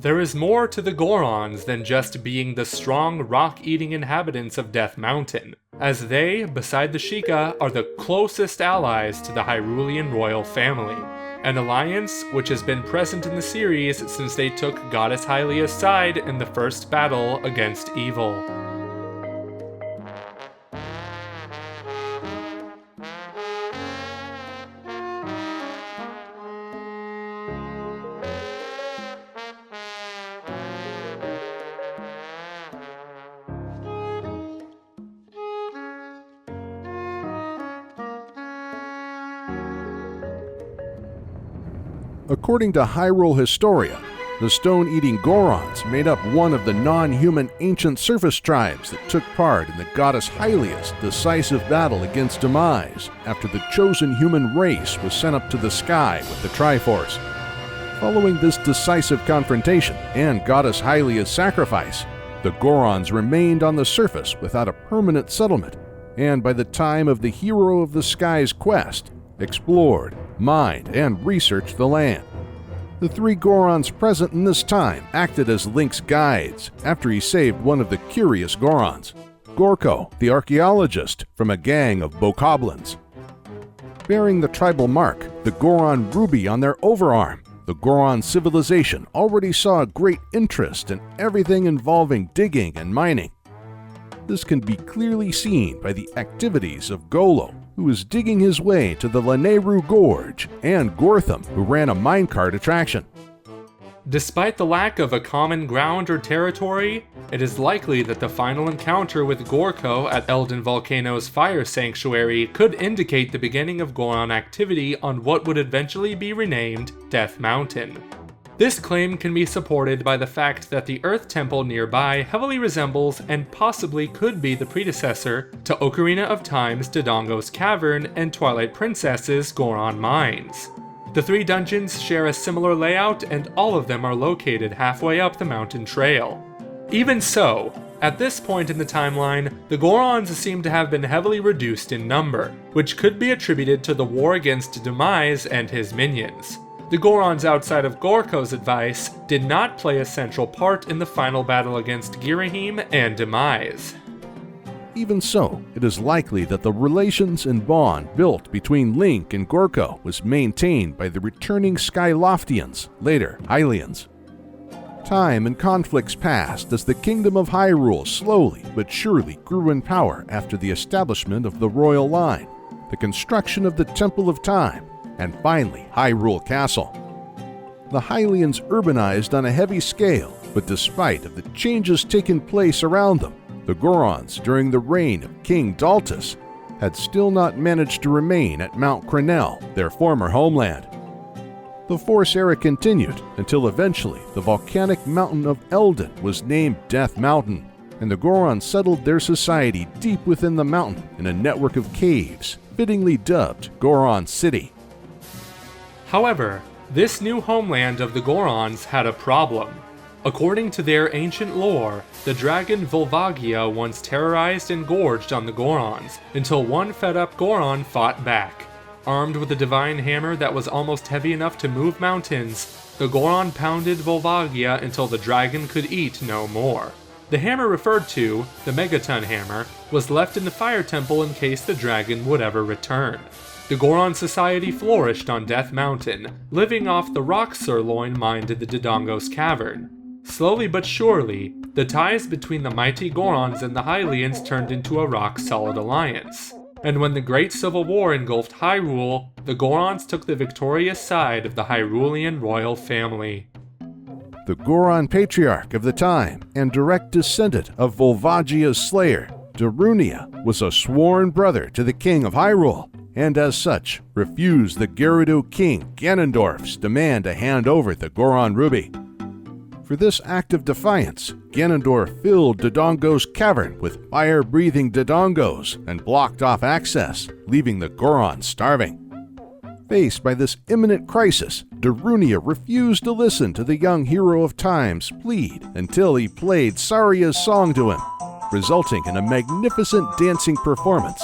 There is more to the Gorons than just being the strong, rock-eating inhabitants of Death Mountain, as they, beside the Sheikah, are the closest allies to the Hyrulean royal family, an alliance which has been present in the series since they took Goddess Hylia's side in the first battle against evil. According to Hyrule Historia, the stone-eating Gorons made up one of the non-human ancient surface tribes that took part in the goddess Hylia's decisive battle against Demise after the chosen human race was sent up to the sky with the Triforce. Following this decisive confrontation and goddess Hylia's sacrifice, the Gorons remained on the surface without a permanent settlement, and by the time of the Hero of the Sky's quest, explored, mined, and researched the land. The three Gorons present in this time acted as Link's guides after he saved one of the curious Gorons, Gorko, the archaeologist, from a gang of bokoblins. Bearing the tribal mark, the Goron ruby on their overarm, the Goron civilization already saw a great interest in everything involving digging and mining. This can be clearly seen by the activities of Golo, who was digging his way to the Lanayru Gorge, and Gortham, who ran a minecart attraction. Despite the lack of a common ground or territory, it is likely that the final encounter with Gorko at Elden Volcano's Fire Sanctuary could indicate the beginning of Goron activity on what would eventually be renamed Death Mountain. This claim can be supported by the fact that the Earth Temple nearby heavily resembles and possibly could be the predecessor to Ocarina of Time's Dodongo's Cavern and Twilight Princess's Goron Mines. The three dungeons share a similar layout, and all of them are located halfway up the mountain trail. Even so, at this point in the timeline, the Gorons seem to have been heavily reduced in number, which could be attributed to the war against Demise and his minions. The Gorons outside of Gorko's advice did not play a central part in the final battle against Girahim and Demise. Even so, it is likely that the relations and bond built between Link and Gorko was maintained by the returning Skyloftians, later Hylians. Time and conflicts passed as the Kingdom of Hyrule slowly but surely grew in power after the establishment of the royal line, the construction of the Temple of Time, and finally Hyrule Castle. The Hylians urbanized on a heavy scale, but despite of the changes taking place around them, the Gorons during the reign of King Daltus had still not managed to remain at Mount Crenel, their former homeland. The Force era continued until eventually the volcanic mountain of Eldin was named Death Mountain, and the Gorons settled their society deep within the mountain in a network of caves, fittingly dubbed Goron City. However, this new homeland of the Gorons had a problem. According to their ancient lore, the dragon Volvagia once terrorized and gorged on the Gorons, until one fed-up Goron fought back. Armed with a divine hammer that was almost heavy enough to move mountains, the Goron pounded Volvagia until the dragon could eat no more. The hammer referred to, the Megaton Hammer, was left in the Fire Temple in case the dragon would ever return. The Goron society flourished on Death Mountain, living off the rock sirloin mined in the Dodongo's Cavern. Slowly but surely, the ties between the mighty Gorons and the Hylians turned into a rock-solid alliance. And when the Great Civil War engulfed Hyrule, the Gorons took the victorious side of the Hyrulean royal family. The Goron patriarch of the time and direct descendant of Volvagia's slayer, Darunia, was a sworn brother to the king of Hyrule, and as such, refused the Gerudo king Ganondorf's demand to hand over the Goron Ruby. For this act of defiance, Ganondorf filled Dodongo's cavern with fire-breathing Dodongos and blocked off access, leaving the Gorons starving. Faced by this imminent crisis, Darunia refused to listen to the young hero of Time's plead until he played Saria's song to him, resulting in a magnificent dancing performance.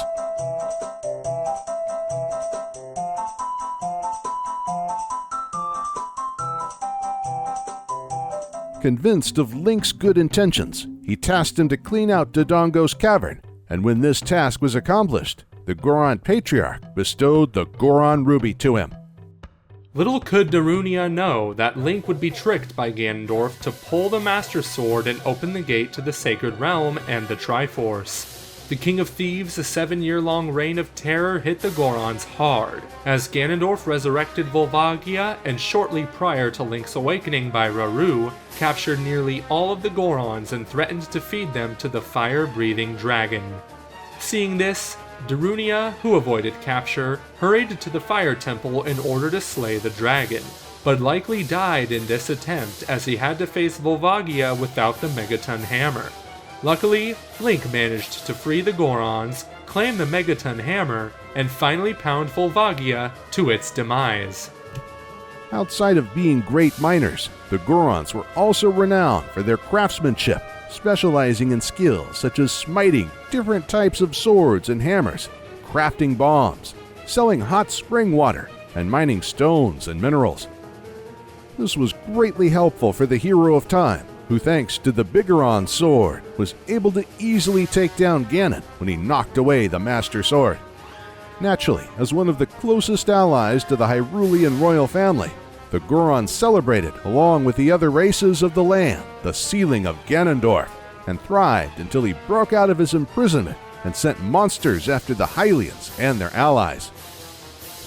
Convinced of Link's good intentions, he tasked him to clean out Dodongo's cavern, and when this task was accomplished, the Goron Patriarch bestowed the Goron Ruby to him. Little could Darunia know that Link would be tricked by Ganondorf to pull the Master Sword and open the gate to the Sacred Realm and the Triforce. The King of Thieves' 7-year-long reign of terror hit the Gorons hard, as Ganondorf resurrected Volvagia and shortly prior to Link's awakening by Rauru, captured nearly all of the Gorons and threatened to feed them to the fire-breathing dragon. Seeing this, Darunia, who avoided capture, hurried to the Fire Temple in order to slay the dragon, but likely died in this attempt as he had to face Volvagia without the Megaton Hammer. Luckily, Link managed to free the Gorons, claim the Megaton Hammer, and finally pound Volvagia to its demise. Outside of being great miners, the Gorons were also renowned for their craftsmanship, specializing in skills such as smiting different types of swords and hammers, crafting bombs, selling hot spring water, and mining stones and minerals. This was greatly helpful for the Hero of Time, who thanks to the Bigoron sword was able to easily take down Ganon when he knocked away the Master Sword. Naturally, as one of the closest allies to the Hyrulean royal family, the Gorons celebrated, along with the other races of the land, the sealing of Ganondorf, and thrived until he broke out of his imprisonment and sent monsters after the Hylians and their allies.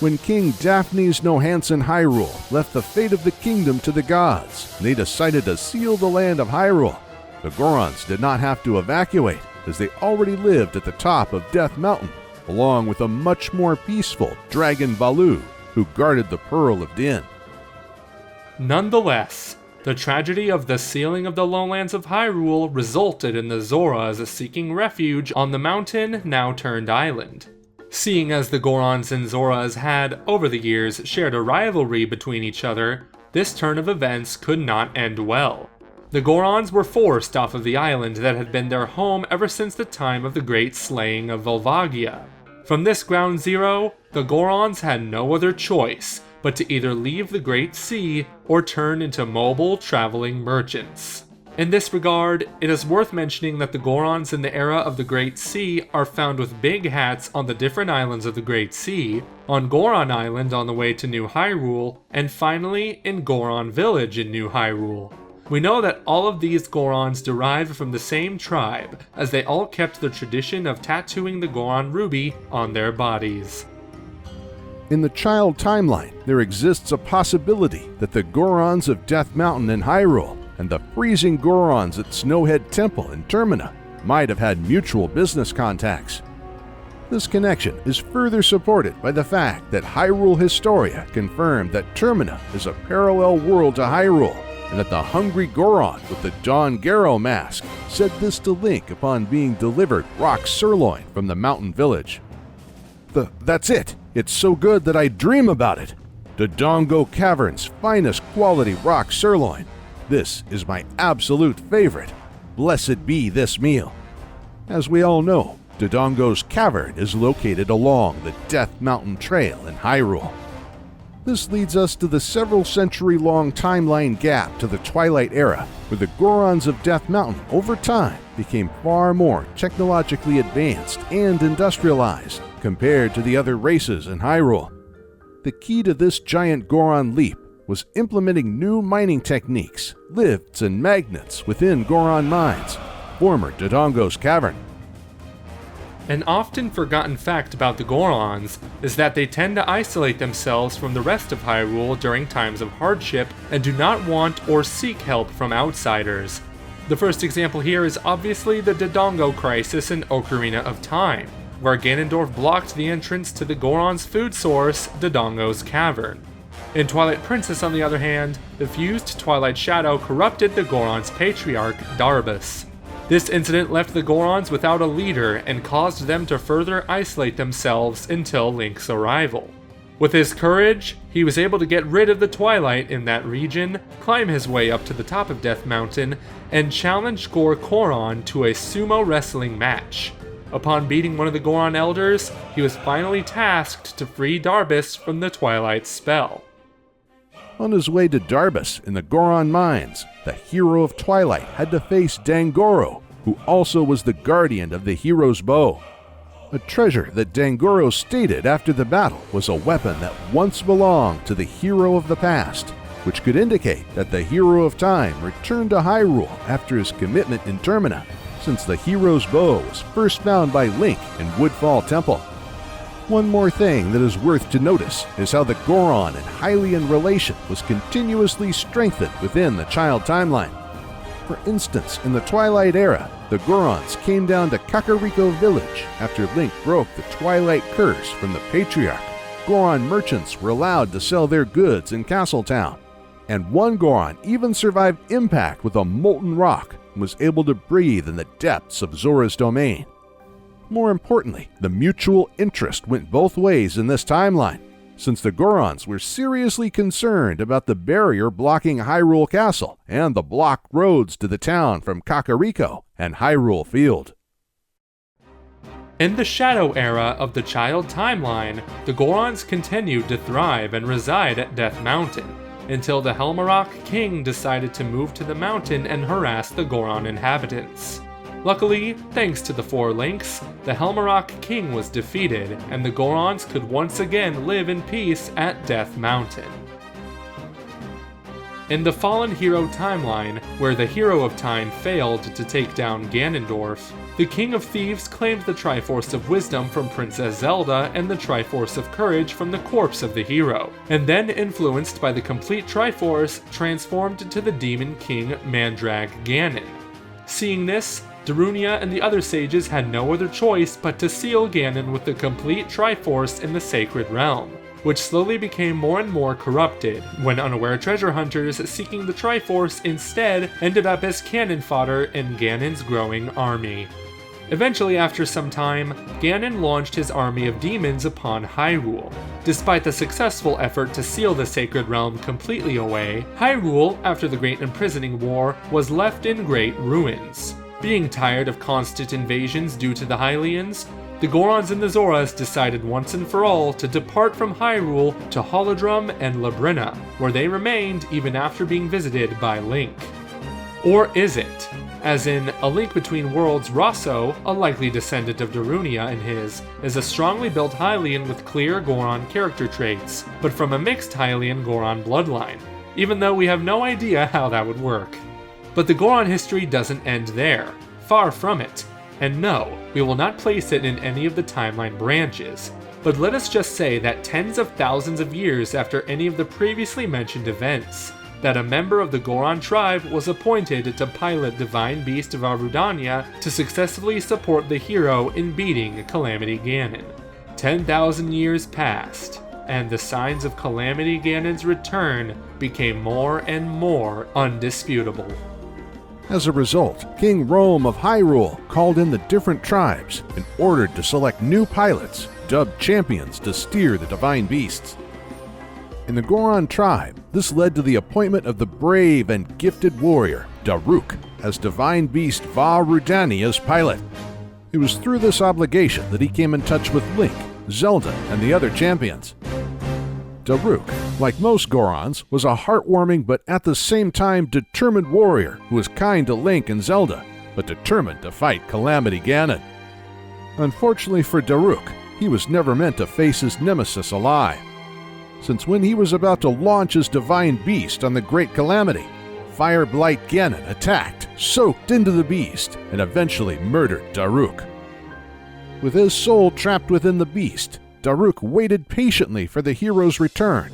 When King Daphnes no Hansen Hyrule left the fate of the kingdom to the gods, and they decided to seal the land of Hyrule, the Gorons did not have to evacuate, as they already lived at the top of Death Mountain, along with a much more peaceful Dragon Baloo, who guarded the Pearl of Din. Nonetheless, the tragedy of the sealing of the lowlands of Hyrule resulted in the Zoras seeking refuge on the mountain now turned island. Seeing as the Gorons and Zoras had, over the years, shared a rivalry between each other, this turn of events could not end well. The Gorons were forced off of the island that had been their home ever since the time of the great slaying of Volvagia. From this ground zero, the Gorons had no other choice but to either leave the Great Sea or turn into mobile traveling merchants. In this regard, it is worth mentioning that the Gorons in the era of the Great Sea are found with big hats on the different islands of the Great Sea, on Goron Island on the way to New Hyrule, and finally in Goron Village in New Hyrule. We know that all of these Gorons derived from the same tribe, as they all kept the tradition of tattooing the Goron Ruby on their bodies. In the child timeline, there exists a possibility that the Gorons of Death Mountain in Hyrule and the freezing Gorons at Snowhead Temple in Termina might have had mutual business contacts. This connection is further supported by the fact that Hyrule Historia confirmed that Termina is a parallel world to Hyrule, and that the hungry Goron with the Don Garo mask said this to Link upon being delivered rock sirloin from the mountain village. That's it! It's so good that I dream about it! Dodongo Cavern's finest quality rock sirloin. This is my absolute favorite. Blessed be this meal. As we all know, Dodongo's Cavern is located along the Death Mountain Trail in Hyrule. This leads us to the several century-long timeline gap to the Twilight Era, where the Gorons of Death Mountain over time became far more technologically advanced and industrialized compared to the other races in Hyrule. The key to this giant Goron leap was implementing new mining techniques, lifts, and magnets within Goron mines, former Dodongo's Cavern. An often forgotten fact about the Gorons is that they tend to isolate themselves from the rest of Hyrule during times of hardship and do not want or seek help from outsiders. The first example here is obviously the Dodongo crisis in Ocarina of Time, where Ganondorf blocked the entrance to the Goron's food source, Dodongo's Cavern. In Twilight Princess, on the other hand, the fused Twilight Shadow corrupted the Goron's patriarch, Darbus. This incident left the Gorons without a leader and caused them to further isolate themselves until Link's arrival. With his courage, he was able to get rid of the Twilight in that region, climb his way up to the top of Death Mountain, and challenge Goron to a sumo wrestling match. Upon beating one of the Goron elders, he was finally tasked to free Darbus from the Twilight spell. On his way to Darbus in the Goron mines, the hero of Twilight had to face Dangoro, who also was the guardian of the hero's bow. A treasure that Dangoro stated after the battle was a weapon that once belonged to the hero of the past, which could indicate that the hero of time returned to Hyrule after his commitment in Termina, since the hero's bow was first found by Link in Woodfall Temple. One more thing that is worth to notice is how the Goron and Hylian relation was continuously strengthened within the child timeline. For instance, in the Twilight era, the Gorons came down to Kakariko Village after Link broke the Twilight Curse from the Patriarch. Goron merchants were allowed to sell their goods in Castletown, and one Goron even survived impact with a molten rock and was able to breathe in the depths of Zora's domain. More importantly, the mutual interest went both ways in this timeline, since the Gorons were seriously concerned about the barrier blocking Hyrule Castle and the blocked roads to the town from Kakariko and Hyrule Field. In the Shadow era of the Child Timeline, the Gorons continued to thrive and reside at Death Mountain, until the Helmarok king decided to move to the mountain and harass the Goron inhabitants. Luckily, thanks to the Four Links, the Helmarok king was defeated, and the Gorons could once again live in peace at Death Mountain. In the Fallen Hero timeline, where the Hero of Time failed to take down Ganondorf, the King of Thieves claimed the Triforce of Wisdom from Princess Zelda and the Triforce of Courage from the corpse of the hero, and then, influenced by the complete Triforce, transformed into the Demon King Mandrag Ganon. Seeing this, Darunia and the other sages had no other choice but to seal Ganon with the complete Triforce in the Sacred Realm, which slowly became more and more corrupted, when unaware treasure hunters seeking the Triforce instead ended up as cannon fodder in Ganon's growing army. Eventually, after some time, Ganon launched his army of demons upon Hyrule. Despite the successful effort to seal the Sacred Realm completely away, Hyrule, after the Great Imprisoning War, was left in great ruins. Being tired of constant invasions due to the Hylians, the Gorons and the Zoras decided once and for all to depart from Hyrule to Holodrum and Labrynna, where they remained even after being visited by Link. Or is it? As in, A Link Between Worlds Rosso, a likely descendant of Darunia in his, is a strongly built Hylian with clear Goron character traits, but from a mixed Hylian-Goron bloodline, even though we have no idea how that would work. But the Goron history doesn't end there. Far from it. And no, we will not place it in any of the timeline branches. But let us just say that tens of thousands of years after any of the previously mentioned events, that a member of the Goron tribe was appointed to pilot Divine Beast Vah Rudania to successfully support the hero in beating Calamity Ganon. 10,000 years passed, and the signs of Calamity Ganon's return became more and more undisputable. As a result, King Rome of Hyrule called in the different tribes and ordered to select new pilots, dubbed champions, to steer the divine beasts. In the Goron tribe, this led to the appointment of the brave and gifted warrior, Daruk, as divine beast Vah Rudania's pilot. It was through this obligation that he came in touch with Link, Zelda, and the other champions. Daruk, like most Gorons, was a heartwarming but at the same time determined warrior who was kind to Link and Zelda, but determined to fight Calamity Ganon. Unfortunately for Daruk, he was never meant to face his nemesis alive, since when he was about to launch his divine beast on the Great Calamity, Fire Blight Ganon attacked, soaked into the beast, and eventually murdered Daruk. With his soul trapped within the beast, Daruk waited patiently for the hero's return.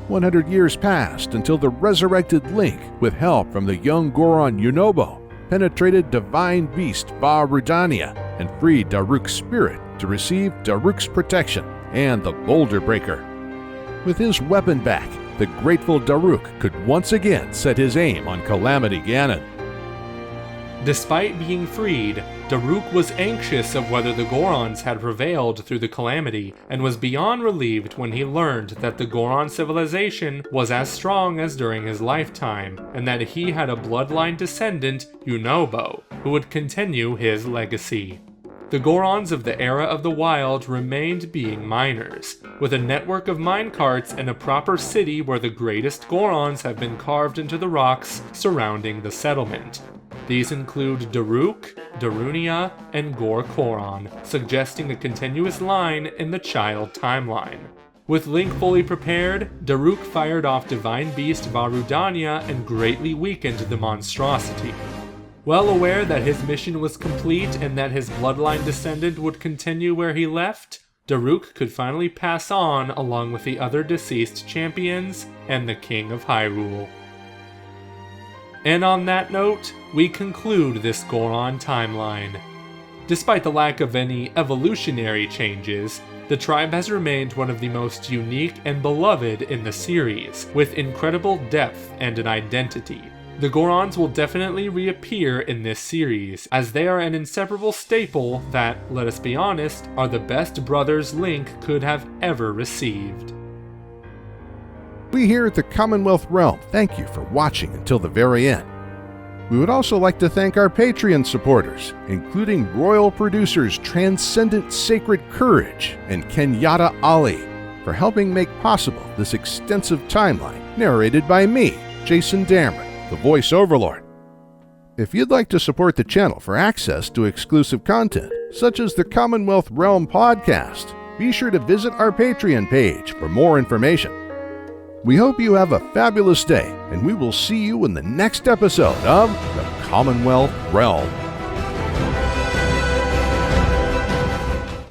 100 years passed until the resurrected Link, with help from the young Goron Yunobo, penetrated Divine Beast Vah Rudania and freed Daruk's spirit to receive Daruk's protection and the Boulder Breaker. With his weapon back, the grateful Daruk could once again set his aim on Calamity Ganon. Despite being freed, Daruk was anxious of whether the Gorons had prevailed through the Calamity, and was beyond relieved when he learned that the Goron civilization was as strong as during his lifetime, and that he had a bloodline descendant, Yunobo, who would continue his legacy. The Gorons of the Era of the Wild remained being miners, with a network of minecarts and a proper city where the greatest Gorons have been carved into the rocks surrounding the settlement. These include Daruk, Darunia, and Gor-Koron, suggesting a continuous line in the Child timeline. With Link fully prepared, Daruk fired off Divine Beast Varudania and greatly weakened the monstrosity. Well aware that his mission was complete and that his bloodline descendant would continue where he left, Daruk could finally pass on along with the other deceased champions and the King of Hyrule. And on that note, we conclude this Goron timeline. Despite the lack of any evolutionary changes, the tribe has remained one of the most unique and beloved in the series, with incredible depth and an identity. The Gorons will definitely reappear in this series, as they are an inseparable staple that, let us be honest, are the best brothers Link could have ever received. We here at the Commonwealth Realm thank you for watching until the very end. We would also like to thank our Patreon supporters, including royal producers Transcendent Sacred Courage and Kenyatta Ali, for helping make possible this extensive timeline narrated by me, Jason Dameron, the Voice Overlord. If you'd like to support the channel for access to exclusive content, such as the Commonwealth Realm podcast, be sure to visit our Patreon page for more information. We hope you have a fabulous day, and we will see you in the next episode of the Commonwealth Realm.